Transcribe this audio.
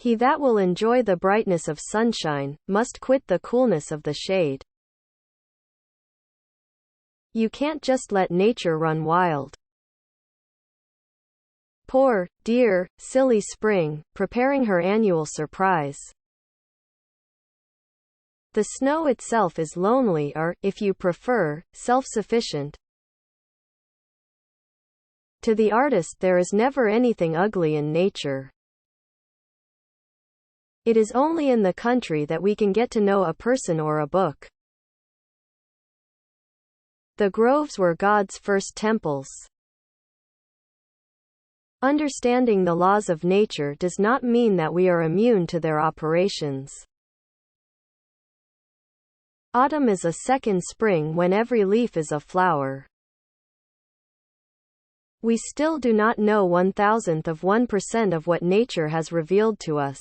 He that will enjoy the brightness of sunshine, must quit the coolness of the shade. You can't just let nature run wild. Poor, dear, silly spring, preparing her annual surprise. The snow itself is lonely or, if you prefer, self-sufficient. To the artist there is never anything ugly in nature. It is only in the country that we can get to know a person or a book. The groves were God's first temples. Understanding the laws of nature does not mean that we are immune to their operations. Autumn is a second spring when every leaf is a flower. We still do not know 1,000th of 1% of what nature has revealed to us.